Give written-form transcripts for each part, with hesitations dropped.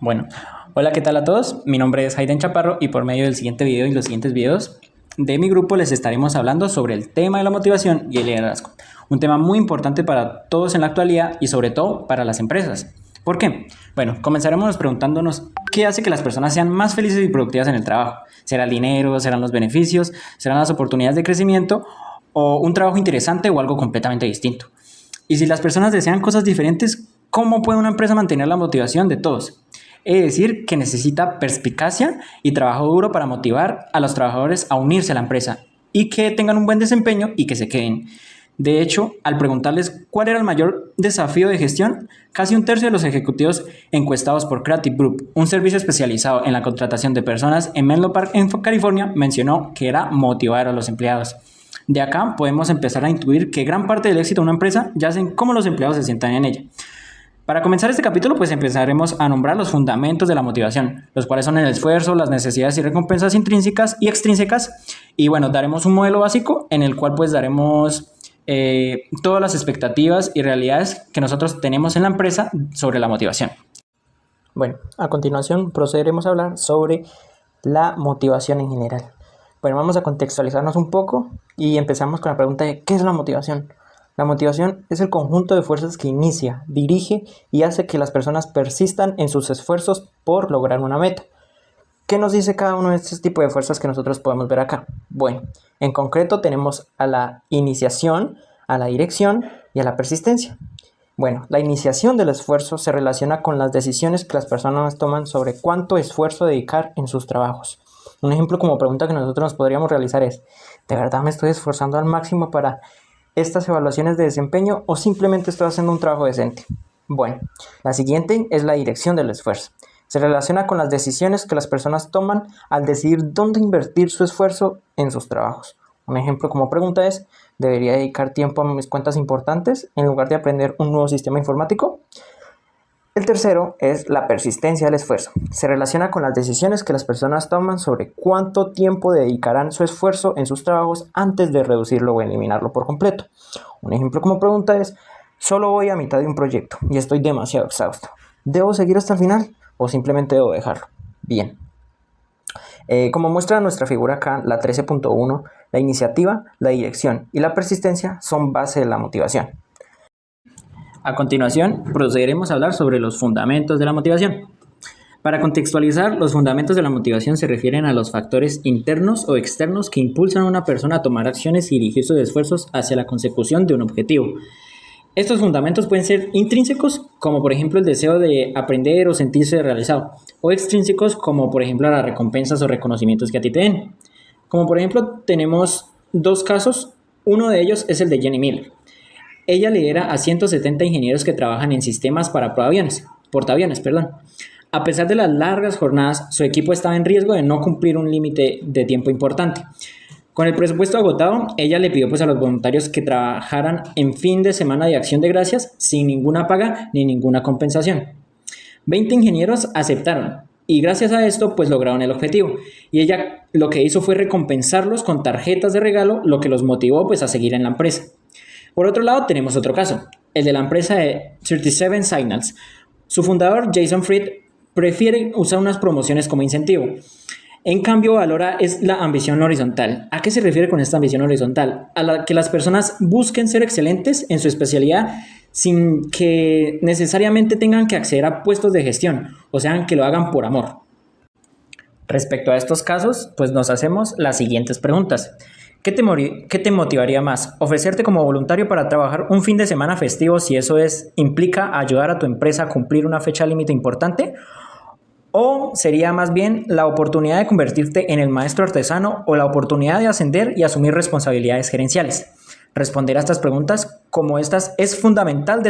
Bueno, hola, ¿qué tal a todos? Mi nombre es Hayden Chaparro y por medio del siguiente video y los siguientes videos de mi grupo les estaremos hablando sobre el tema de la motivación y el liderazgo. Un tema muy importante para todos en la actualidad y sobre todo para las empresas. ¿Por qué? Bueno, comenzaremos preguntándonos qué hace que las personas sean más felices y productivas en el trabajo. ¿Será el dinero? ¿Serán los beneficios? ¿Serán las oportunidades de crecimiento? ¿O un trabajo interesante o algo completamente distinto? Y si las personas desean cosas diferentes, ¿cómo puede una empresa mantener la motivación de todos? Es decir, que necesita perspicacia y trabajo duro para motivar a los trabajadores a unirse a la empresa y que tengan un buen desempeño y que se queden. De hecho, al preguntarles cuál era el mayor desafío de gestión, casi un tercio de los ejecutivos encuestados por Creative Group, un servicio especializado en la contratación de personas en Menlo Park, en California, mencionó que era motivar a los empleados. De acá podemos empezar a intuir que gran parte del éxito de una empresa yace en cómo los empleados se sientan en ella. Para comenzar este capítulo, pues empezaremos a nombrar los fundamentos de la motivación, los cuales son el esfuerzo, las necesidades y recompensas intrínsecas y extrínsecas. Y bueno, daremos un modelo básico en el cual pues daremos todas las expectativas y realidades que nosotros tenemos en la empresa sobre la motivación. Bueno, a continuación procederemos a hablar sobre la motivación en general. Bueno, vamos a contextualizarnos un poco y empezamos con la pregunta de ¿qué es la motivación? La motivación es el conjunto de fuerzas que inicia, dirige y hace que las personas persistan en sus esfuerzos por lograr una meta. ¿Qué nos dice cada uno de estos tipos de fuerzas que nosotros podemos ver acá? Bueno, en concreto tenemos a la iniciación, a la dirección y a la persistencia. Bueno, la iniciación del esfuerzo se relaciona con las decisiones que las personas toman sobre cuánto esfuerzo dedicar en sus trabajos. Un ejemplo como pregunta que nosotros nos podríamos realizar es, ¿de verdad me estoy esforzando al máximo para estas evaluaciones de desempeño o simplemente estoy haciendo un trabajo decente? Bueno, la siguiente es la dirección del esfuerzo. Se relaciona con las decisiones que las personas toman al decidir dónde invertir su esfuerzo en sus trabajos. Un ejemplo como pregunta es, ¿debería dedicar tiempo a mis cuentas importantes en lugar de aprender un nuevo sistema informático? El tercero es la persistencia del esfuerzo. Se relaciona con las decisiones que las personas toman sobre cuánto tiempo dedicarán su esfuerzo en sus trabajos antes de reducirlo o eliminarlo por completo. Un ejemplo como pregunta es, solo voy a mitad de un proyecto y estoy demasiado exhausto. ¿Debo seguir hasta el final o simplemente debo dejarlo? Bien. Como muestra nuestra figura acá, la 13.1, la iniciativa, la dirección y la persistencia son base de la motivación. A continuación, procederemos a hablar sobre los fundamentos de la motivación. Para contextualizar, los fundamentos de la motivación se refieren a los factores internos o externos que impulsan a una persona a tomar acciones y dirigir sus esfuerzos hacia la consecución de un objetivo. Estos fundamentos pueden ser intrínsecos, como por ejemplo el deseo de aprender o sentirse realizado, o extrínsecos, como por ejemplo las recompensas o reconocimientos que a ti te den. Como por ejemplo tenemos dos casos, uno de ellos es el de Jenny Miller. Ella lidera a 170 ingenieros que trabajan en sistemas para portaaviones. A pesar de las largas jornadas, su equipo estaba en riesgo de no cumplir un límite de tiempo importante. Con el presupuesto agotado, ella le pidió a los voluntarios que trabajaran en fin de semana de acción de gracias sin ninguna paga ni ninguna compensación. 20 ingenieros aceptaron y gracias a esto lograron el objetivo. Y ella lo que hizo fue recompensarlos con tarjetas de regalo, lo que los motivó a seguir en la empresa. Por otro lado, tenemos otro caso, el de la empresa de 37 Signals. Su fundador, Jason Fried, prefiere usar unas promociones como incentivo. En cambio, valora es la ambición horizontal. ¿A qué se refiere con esta ambición horizontal? A la que las personas busquen ser excelentes en su especialidad sin que necesariamente tengan que acceder a puestos de gestión, o sea, que lo hagan por amor. Respecto a estos casos, nos hacemos las siguientes preguntas. ¿Qué te motivaría más? ¿Ofrecerte como voluntario para trabajar un fin de semana festivo si eso implica ayudar a tu empresa a cumplir una fecha límite importante? ¿O sería más bien la oportunidad de convertirte en el maestro artesano o la oportunidad de ascender y asumir responsabilidades gerenciales? Responder a estas preguntas como estas es fundamental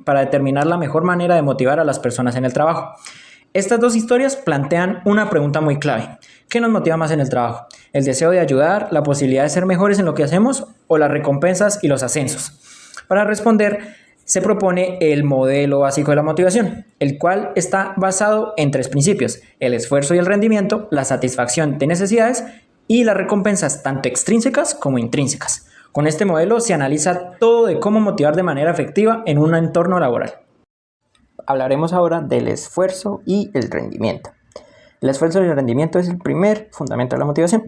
para determinar la mejor manera de motivar a las personas en el trabajo. Estas dos historias plantean una pregunta muy clave. ¿Qué nos motiva más en el trabajo? ¿El deseo de ayudar, la posibilidad de ser mejores en lo que hacemos o las recompensas y los ascensos? Para responder, se propone el modelo básico de la motivación, el cual está basado en tres principios: el esfuerzo y el rendimiento, la satisfacción de necesidades y las recompensas tanto extrínsecas como intrínsecas. Con este modelo se analiza todo de cómo motivar de manera efectiva en un entorno laboral. hablaremos ahora del esfuerzo y el rendimiento. El esfuerzo y el rendimiento es el primer fundamento de la motivación.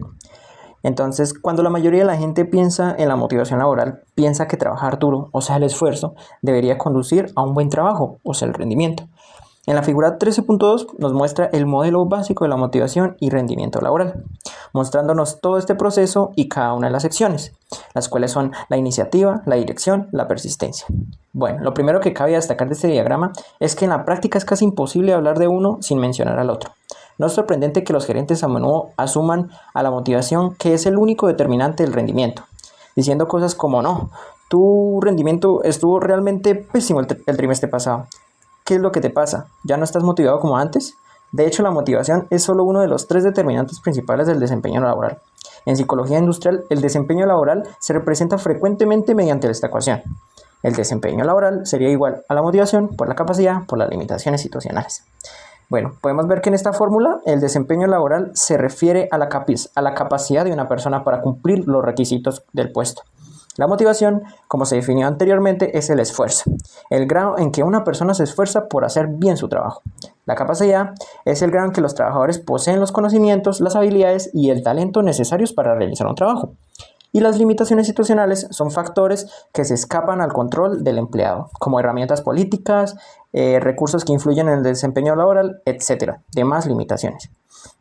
Entonces, cuando la mayoría de la gente piensa en la motivación laboral, piensa que trabajar duro, o sea, el esfuerzo, debería conducir a un buen trabajo, o sea, el rendimiento. En la figura 13.2 nos muestra el modelo básico de la motivación y rendimiento laboral, mostrándonos todo este proceso y cada una de las secciones, las cuales son la iniciativa, la dirección, la persistencia. Bueno, lo primero que cabe destacar de este diagrama es que en la práctica es casi imposible hablar de uno sin mencionar al otro. No es sorprendente que los gerentes a menudo asuman a la motivación que es el único determinante del rendimiento, diciendo cosas como no, tu rendimiento estuvo realmente pésimo el trimestre pasado. ¿Qué es lo que te pasa? ¿Ya no estás motivado como antes? De hecho, la motivación es solo uno de los 3 determinantes principales del desempeño laboral. En psicología industrial, el desempeño laboral se representa frecuentemente mediante esta ecuación. El desempeño laboral sería igual a la motivación por la capacidad por las limitaciones situacionales. Bueno, podemos ver que en esta fórmula el desempeño laboral se refiere a la capacidad de una persona para cumplir los requisitos del puesto. La motivación, como se definió anteriormente, es el esfuerzo, el grado en que una persona se esfuerza por hacer bien su trabajo. La capacidad es el grado en que los trabajadores poseen los conocimientos, las habilidades y el talento necesarios para realizar un trabajo. Y las limitaciones situacionales son factores que se escapan al control del empleado, como herramientas políticas, recursos que influyen en el desempeño laboral, etc. Demás limitaciones.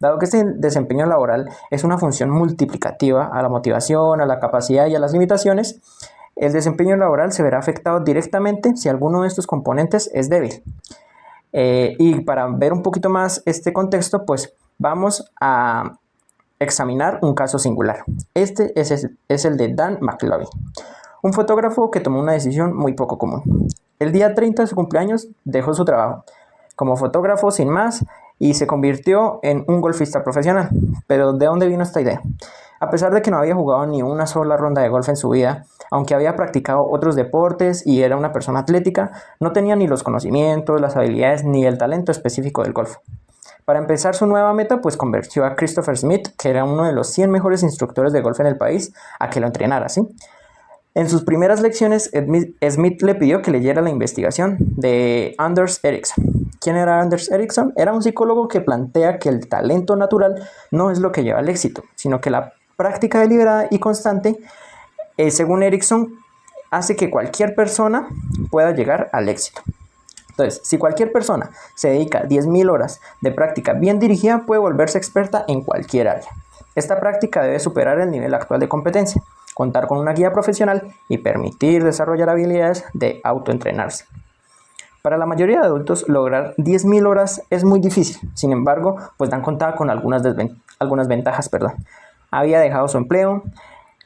Dado que este desempeño laboral es una función multiplicativa a la motivación, a la capacidad y a las limitaciones, el desempeño laboral se verá afectado directamente si alguno de estos componentes es débil. Y para ver un poquito más este contexto, pues vamos a examinar un caso singular. Este es el de Dan McLovin, un fotógrafo que tomó una decisión muy poco común. El día 30 de su cumpleaños dejó su trabajo como fotógrafo sin más y se convirtió en un golfista profesional. Pero ¿de dónde vino esta idea? A pesar de que no había jugado ni una sola ronda de golf en su vida, aunque había practicado otros deportes y era una persona atlética, no tenía ni los conocimientos, las habilidades ni el talento específico del golf. Para empezar su nueva meta, pues convenció a Christopher Smith, que era uno de los 100 mejores instructores de golf en el país, a que lo entrenara, ¿sí? En sus primeras lecciones, Smith le pidió que leyera la investigación de Anders Ericsson. ¿Quién era Anders Ericsson? Era un psicólogo que plantea que el talento natural no es lo que lleva al éxito, sino que la práctica deliberada y constante, según Ericsson, hace que cualquier persona pueda llegar al éxito. Entonces, si cualquier persona se dedica 10.000 horas de práctica bien dirigida, puede volverse experta en cualquier área. Esta práctica debe superar el nivel actual de competencia, contar con una guía profesional y permitir desarrollar habilidades de autoentrenarse. Para la mayoría de adultos, lograr 10.000 horas es muy difícil. Sin embargo, pues Dan contaba con algunas ventajas. Había dejado su empleo,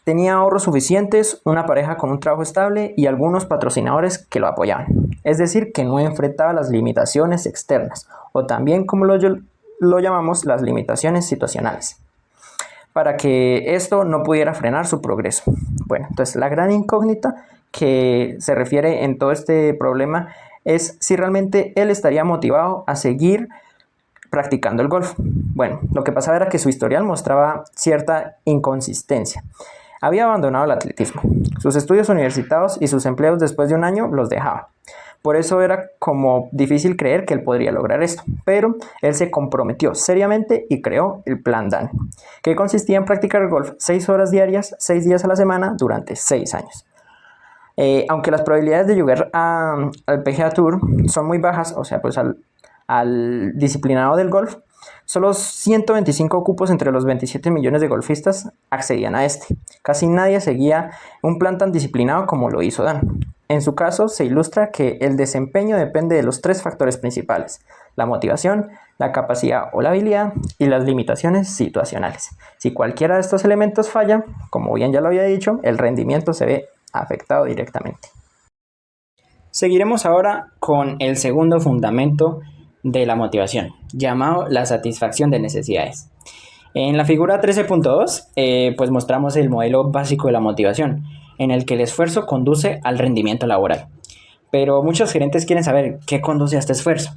tenía ahorros suficientes, una pareja con un trabajo estable y algunos patrocinadores que lo apoyaban. Es decir, que no enfrentaba las limitaciones externas, o también, como lo llamamos, las limitaciones situacionales, para que esto no pudiera frenar su progreso. Bueno, entonces la gran incógnita que se refiere en todo este problema es si realmente él estaría motivado a seguir practicando el golf. Bueno, lo que pasaba era que su historial mostraba cierta inconsistencia. Había abandonado el atletismo, sus estudios universitarios y sus empleos después de un año los dejaba. Por eso era como difícil creer que él podría lograr esto, pero él se comprometió seriamente y creó el Plan Dan, que consistía en practicar golf 6 horas diarias, 6 días a la semana durante 6 años. Aunque las probabilidades de llegar al PGA Tour son muy bajas, o sea, pues al disciplinado del golf, solo 125 cupos entre los 27 millones de golfistas accedían a este. Casi nadie seguía un plan tan disciplinado como lo hizo Dan. En su caso, se ilustra que el desempeño depende de los 3 factores principales: la motivación, la capacidad o la habilidad y las limitaciones situacionales. Si cualquiera de estos elementos falla, como bien ya lo había dicho, el rendimiento se ve afectado directamente. Seguiremos ahora con el segundo fundamento de la motivación, llamado la satisfacción de necesidades. En la figura 13.2, pues mostramos el modelo básico de la motivación, en el que el esfuerzo conduce al rendimiento laboral. Pero muchos gerentes quieren saber qué conduce a este esfuerzo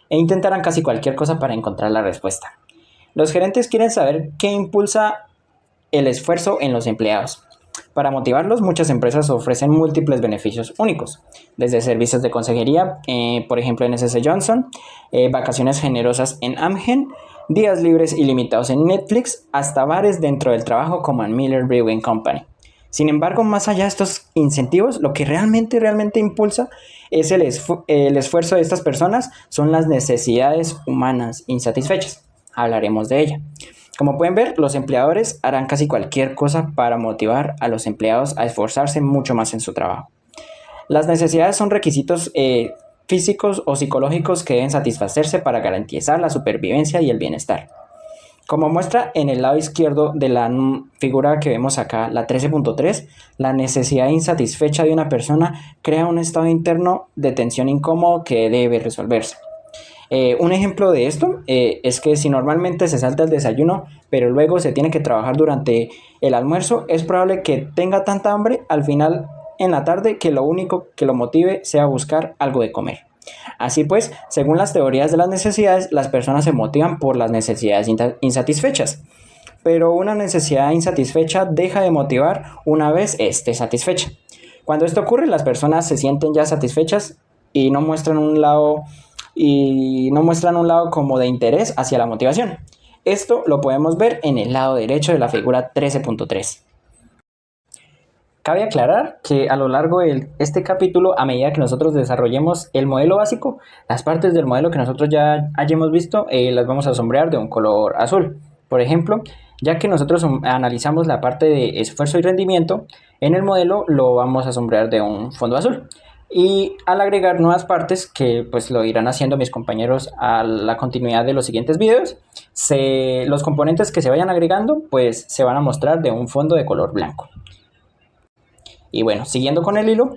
e intentarán casi cualquier cosa para encontrar la respuesta. Los gerentes quieren saber qué impulsa el esfuerzo en los empleados. Para motivarlos, muchas empresas ofrecen múltiples beneficios únicos, desde servicios de consejería, por ejemplo en SS Johnson, vacaciones generosas en Amgen, días libres ilimitados en Netflix, hasta bares dentro del trabajo como en Miller Brewing Company. Sin embargo, más allá de estos incentivos, lo que realmente impulsa es el esfuerzo de estas personas, son las necesidades humanas insatisfechas. Hablaremos de ella. Como pueden ver, los empleadores harán casi cualquier cosa para motivar a los empleados a esforzarse mucho más en su trabajo. Las necesidades son requisitos físicos o psicológicos que deben satisfacerse para garantizar la supervivencia y el bienestar. Como muestra en el lado izquierdo de la figura que vemos acá, la 13.3, la necesidad insatisfecha de una persona crea un estado interno de tensión incómodo que debe resolverse. Un ejemplo de esto es que si normalmente se salta el desayuno, pero luego se tiene que trabajar durante el almuerzo, es probable que tenga tanta hambre al final en la tarde que lo único que lo motive sea buscar algo de comer. Así pues, según las teorías de las necesidades, las personas se motivan por las necesidades insatisfechas. Pero una necesidad insatisfecha deja de motivar una vez esté satisfecha. Cuando esto ocurre, las personas se sienten ya satisfechas y no muestran un lado como de interés hacia la motivación. Esto lo podemos ver en el lado derecho de la figura 13.3. Cabe aclarar que a lo largo de este capítulo, a medida que nosotros desarrollemos el modelo básico, las partes del modelo que nosotros ya hayamos visto las vamos a sombrear de un color azul. Por ejemplo, ya que nosotros analizamos la parte de esfuerzo y rendimiento, en el modelo lo vamos a sombrear de un fondo azul. Y al agregar nuevas partes, que pues lo irán haciendo mis compañeros a la continuidad de los siguientes videos, los componentes que se vayan agregando pues se van a mostrar de un fondo de color blanco. Y bueno, siguiendo con el hilo,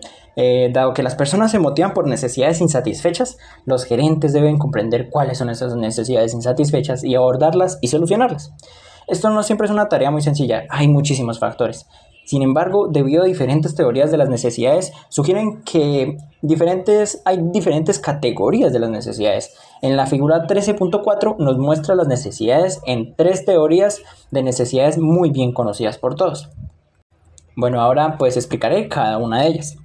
dado que las personas se motivan por necesidades insatisfechas, los gerentes deben comprender cuáles son esas necesidades insatisfechas y abordarlas y solucionarlas. Esto no siempre es una tarea muy sencilla, hay muchísimos factores. Sin embargo, debido a diferentes teorías de las necesidades, sugieren que hay diferentes categorías de las necesidades. En la figura 13.4 nos muestra las necesidades en 3 teorías de necesidades muy bien conocidas por todos. Bueno, ahora pues explicaré cada una de ellas.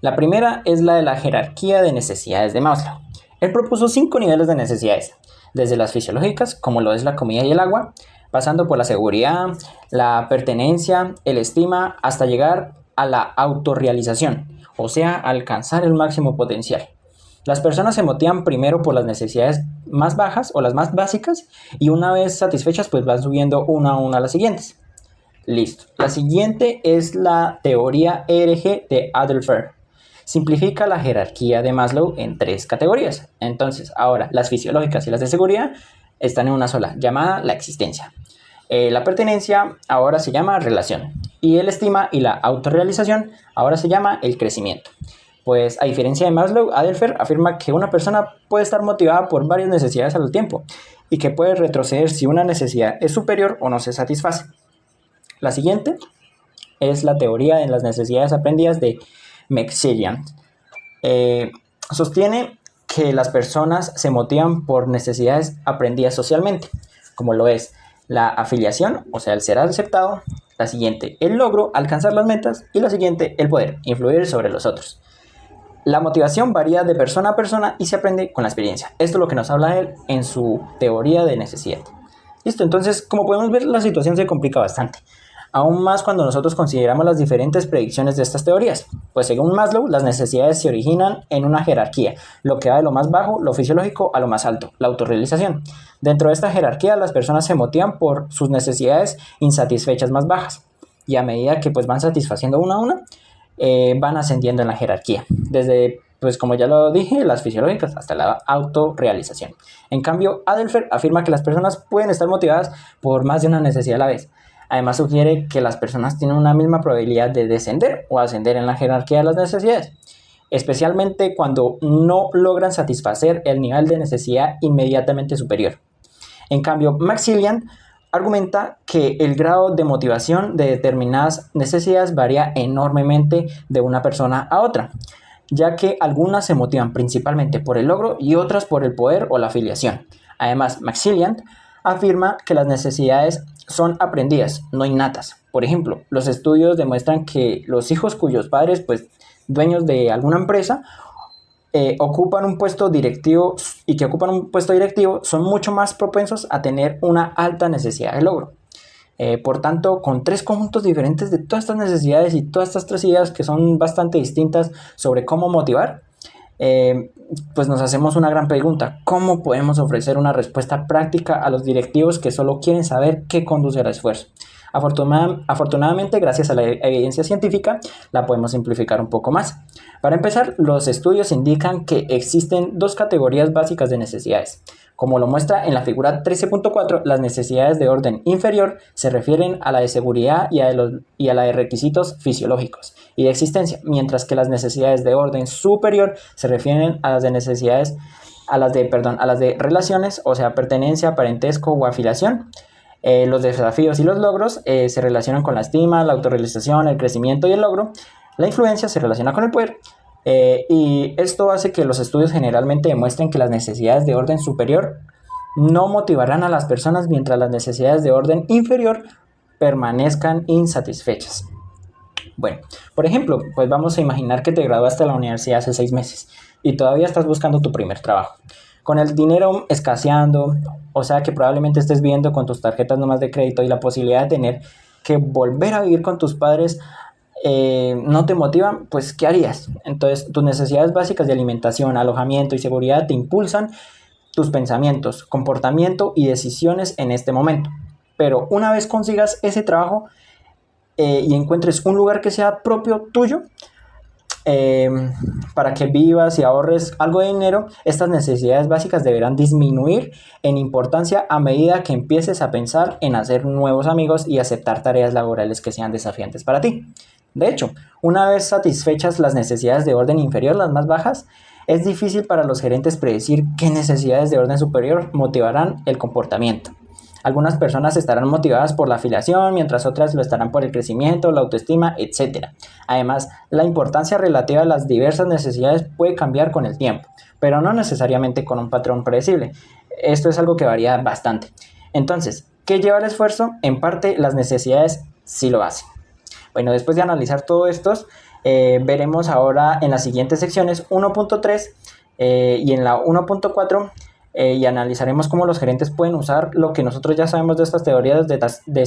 La primera es la de la jerarquía de necesidades de Maslow. Él propuso 5 niveles de necesidades, desde las fisiológicas, como lo es la comida y el agua, pasando por la seguridad, la pertenencia, el estima, hasta llegar a la autorrealización, o sea, alcanzar el máximo potencial. Las personas se motivan primero por las necesidades más bajas o las más básicas, y una vez satisfechas pues van subiendo una a una las siguientes. Listo. La siguiente es la teoría ERG de Adler. Simplifica la jerarquía de Maslow en 3 categorías. Entonces, ahora las fisiológicas y las de seguridad están en una sola, llamada la existencia. La pertenencia ahora se llama relación. Y el estima y la autorrealización ahora se llama el crecimiento. Pues a diferencia de Maslow, Adler afirma que una persona puede estar motivada por varias necesidades al tiempo y que puede retroceder si una necesidad es superior o no se satisface. La siguiente es la teoría de las necesidades aprendidas de McClelland. Sostiene que las personas se motivan por necesidades aprendidas socialmente, como lo es la afiliación, o sea, el ser aceptado. La siguiente, el logro, alcanzar las metas. Y la siguiente, el poder, influir sobre los otros. La motivación varía de persona a persona y se aprende con la experiencia. Esto es lo que nos habla él en su teoría de necesidad. Listo, entonces, como podemos ver, la situación se complica bastante. Aún más cuando nosotros consideramos las diferentes predicciones de estas teorías. Pues según Maslow, las necesidades se originan en una jerarquía, lo que va de lo más bajo, lo fisiológico, a lo más alto, la autorrealización. Dentro de esta jerarquía, las personas se motivan por sus necesidades insatisfechas más bajas. Y a medida que pues van satisfaciendo una a una, van ascendiendo en la jerarquía. Desde, pues como ya lo dije, las fisiológicas hasta la autorrealización. En cambio, Adler afirma que las personas pueden estar motivadas por más de una necesidad a la vez. Además sugiere que las personas tienen una misma probabilidad de descender o ascender en la jerarquía de las necesidades, especialmente cuando no logran satisfacer el nivel de necesidad inmediatamente superior. En cambio, McClelland argumenta que el grado de motivación de determinadas necesidades varía enormemente de una persona a otra, ya que algunas se motivan principalmente por el logro y otras por el poder o la afiliación. Además, McClelland afirma que las necesidades son aprendidas, no innatas. Por ejemplo, los estudios demuestran que los hijos cuyos padres, pues, dueños de alguna empresa, ocupan un puesto directivo y que ocupan un puesto directivo son mucho más propensos a tener una alta necesidad de logro. Por tanto, con tres conjuntos diferentes de todas estas necesidades y todas estas tres ideas que son bastante distintas sobre cómo motivar, pues nos hacemos una gran pregunta: ¿cómo podemos ofrecer una respuesta práctica a los directivos que solo quieren saber qué conduce al esfuerzo? Afortunadamente, gracias a la evidencia científica, la podemos simplificar un poco más. Para empezar, los estudios indican que existen dos categorías básicas de necesidades. Como lo muestra en la figura 13.4, las necesidades de orden inferior se refieren a la de seguridad y a la de requisitos fisiológicos y de existencia, mientras que las necesidades de orden superior se refieren a las de a las de relaciones, o sea, pertenencia, parentesco o afiliación. Los desafíos y los logros se relacionan con la estima, la autorrealización, el crecimiento y el logro. La influencia se relaciona con el poder. Y esto hace que los estudios generalmente demuestren que las necesidades de orden superior no motivarán a las personas mientras las necesidades de orden inferior permanezcan insatisfechas. Bueno, por ejemplo, pues vamos a imaginar que te graduaste de la universidad hace 6 meses y todavía estás buscando tu primer trabajo. Con el dinero escaseando, o sea que probablemente estés viviendo con tus tarjetas nomás de crédito y la posibilidad de tener que volver a vivir con tus padres no te motivan, pues ¿qué harías? Entonces tus necesidades básicas de alimentación, alojamiento y seguridad te impulsan tus pensamientos, comportamiento y decisiones en este momento. Pero una vez consigas ese trabajo y encuentres un lugar que sea propio tuyo, eh, para que vivas y ahorres algo de dinero, estas necesidades básicas deberán disminuir en importancia a medida que empieces a pensar en hacer nuevos amigos y aceptar tareas laborales que sean desafiantes para ti. De hecho, una vez satisfechas las necesidades de orden inferior, las más bajas, es difícil para los gerentes predecir qué necesidades de orden superior motivarán el comportamiento. Algunas personas estarán motivadas por la afiliación, mientras otras lo estarán por el crecimiento, la autoestima, etc. Además, la importancia relativa a las diversas necesidades puede cambiar con el tiempo, pero no necesariamente con un patrón predecible. Esto es algo que varía bastante. Entonces, ¿qué lleva al esfuerzo? En parte, las necesidades sí lo hacen. Bueno, después de analizar todo esto, veremos ahora en las siguientes secciones 1.3 y en la 1.4 y analizaremos cómo los gerentes pueden usar lo que nosotros ya sabemos de estas teorías de